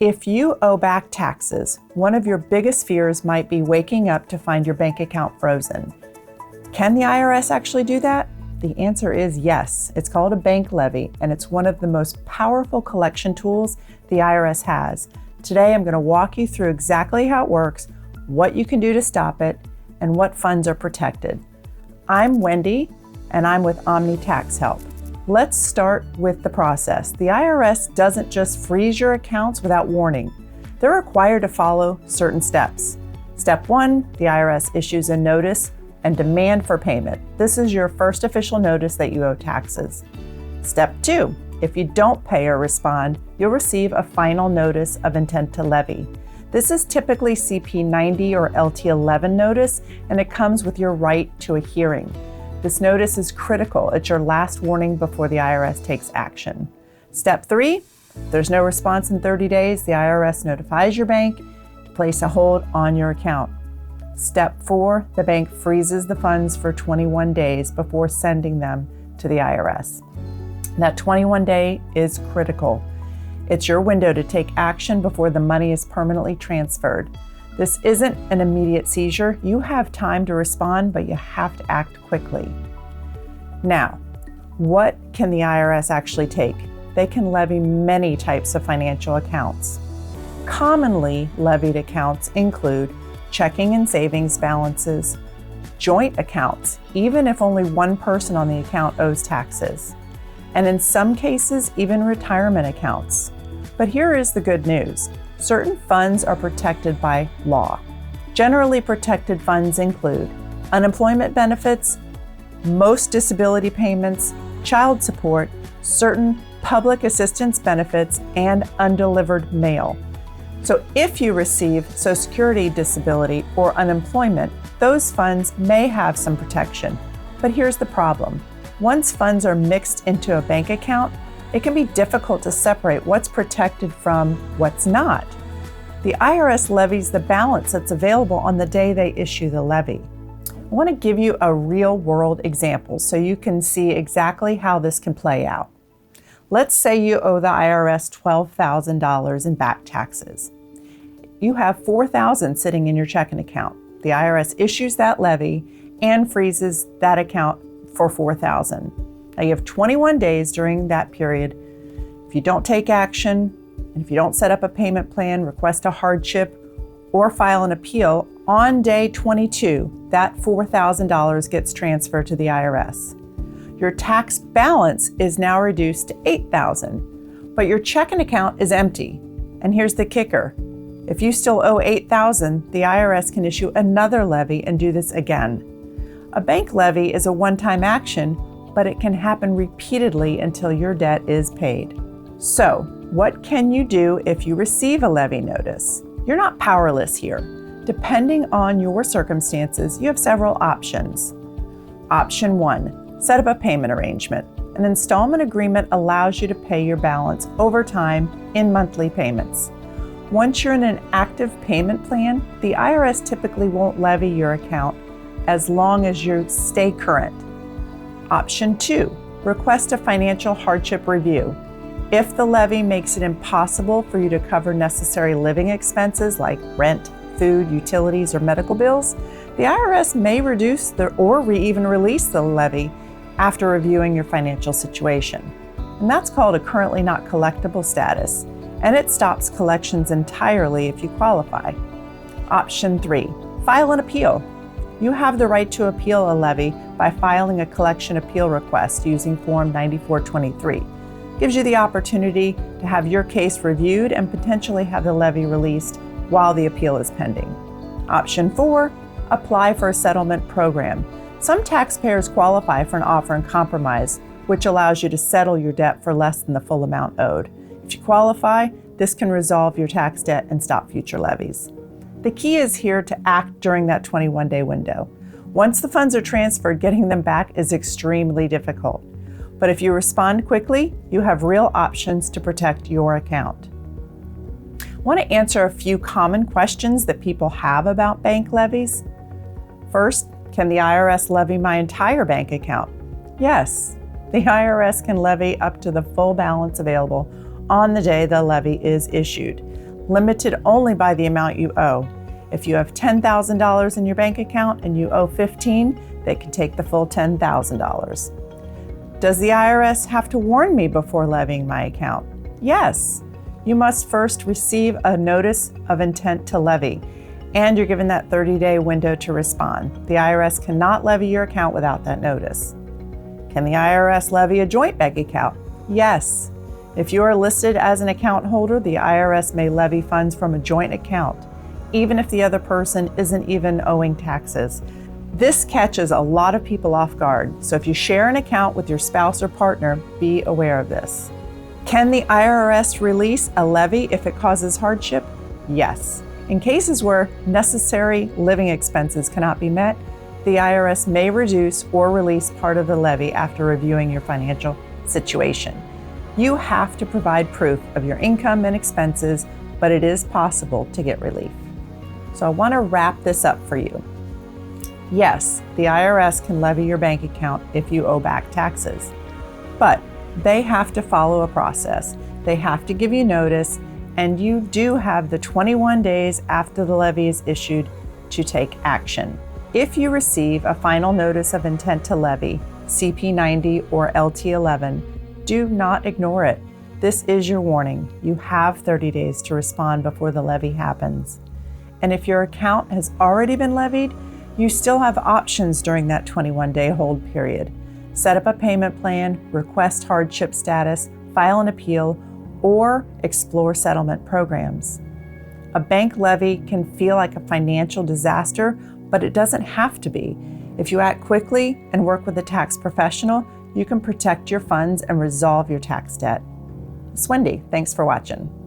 If you owe back taxes, one of your biggest fears might be waking up to find your bank account frozen. Can the IRS actually do that? The answer is yes. It's called a bank levy, and it's one of the most powerful collection tools the IRS has. Today, I'm going to walk you through exactly how it works, what you can do to stop it, and what funds are protected. I'm Wendy, and I'm with Omni Tax Help. Let's start with the process. The IRS doesn't just freeze your accounts without warning. They're required to follow certain steps. Step 1, the IRS issues a notice and demand for payment. This is your first official notice that you owe taxes. Step 2, if you don't pay or respond, you'll receive a final notice of intent to levy. This is typically CP 90 or LT 11 notice, and it comes with your right to a hearing. This notice is critical. It's your last warning before the IRS takes action. Step 3, if there's no response in 30 days, the IRS notifies your bank to place a hold on your account. Step 4, the bank freezes the funds for 21 days before sending them to the IRS. That 21 day is critical. It's your window to take action before the money is permanently transferred. This isn't an immediate seizure. You have time to respond, but you have to act quickly. Now, what can the IRS actually take? They can levy many types of financial accounts. Commonly levied accounts include checking and savings balances, joint accounts, even if only one person on the account owes taxes, and in some cases, even retirement accounts. But here is the good news. Certain funds are protected by law. Generally protected funds include unemployment benefits, most disability payments, child support, certain public assistance benefits, and undelivered mail. So if you receive Social Security, disability, or unemployment, those funds may have some protection. But here's the problem. Once funds are mixed into a bank account, it can be difficult to separate what's protected from what's not. The IRS levies the balance that's available on the day they issue the levy. I want to give you a real-world example so you can see exactly how this can play out. Let's say you owe the IRS $12,000 in back taxes. You have $4,000 sitting in your checking account. The IRS issues that levy and freezes that account for $4,000. Now you have 21 days during that period. If you don't take action, and if you don't set up a payment plan, request a hardship, or file an appeal, on day 22, that $4,000 gets transferred to the IRS. Your tax balance is now reduced to $8,000, but your checking account is empty. And here's the kicker. If you still owe $8,000, the IRS can issue another levy and do this again. A bank levy is a one-time action, but it can happen repeatedly until your debt is paid. So, what can you do if you receive a levy notice? You're not powerless here. Depending on your circumstances, you have several options. Option 1, set up a payment arrangement. An installment agreement allows you to pay your balance over time in monthly payments. Once you're in an active payment plan, the IRS typically won't levy your account as long as you stay current. Option 2, request a financial hardship review. If the levy makes it impossible for you to cover necessary living expenses like rent, food, utilities, or medical bills, the IRS may reduce or even release the levy after reviewing your financial situation. And that's called a currently not collectible status, and it stops collections entirely if you qualify. Option 3, file an appeal. You have the right to appeal a levy by filing a collection appeal request using Form 9423. Gives you the opportunity to have your case reviewed and potentially have the levy released while the appeal is pending. Option 4, apply for a settlement program. Some taxpayers qualify for an offer in compromise, which allows you to settle your debt for less than the full amount owed. If you qualify, this can resolve your tax debt and stop future levies. The key is here to act during that 21-day window. Once the funds are transferred, getting them back is extremely difficult. But if you respond quickly, you have real options to protect your account. I want to answer a few common questions that people have about bank levies. First, can the IRS levy my entire bank account? Yes, the IRS can levy up to the full balance available on the day the levy is issued. limited only by the amount you owe. If you have $10,000 in your bank account and you owe $15,000, they can take the full $10,000. Does the IRS have to warn me before levying my account? Yes. You must first receive a notice of intent to levy, and you're given that 30-day window to respond. The IRS cannot levy your account without that notice. Can the IRS levy a joint bank account? Yes. If you are listed as an account holder, the IRS may levy funds from a joint account, even if the other person isn't even owing taxes. This catches a lot of people off guard, so if you share an account with your spouse or partner, be aware of this. Can the IRS release a levy if it causes hardship? Yes. In cases where necessary living expenses cannot be met, the IRS may reduce or release part of the levy after reviewing your financial situation. You have to provide proof of your income and expenses, but it is possible to get relief. So I want to wrap this up for you. Yes, the IRS can levy your bank account if you owe back taxes, but they have to follow a process. They have to give you notice, and you do have the 21 days after the levy is issued to take action. If you receive a final notice of intent to levy, CP90 or LT11, do not ignore it. This is your warning. You have 30 days to respond before the levy happens. And if your account has already been levied, you still have options during that 21-day hold period. Set up a payment plan, request hardship status, file an appeal, or explore settlement programs. A bank levy can feel like a financial disaster, but it doesn't have to be. If you act quickly and work with a tax professional, you can protect your funds and resolve your tax debt. It's Wendy. Thanks for watching.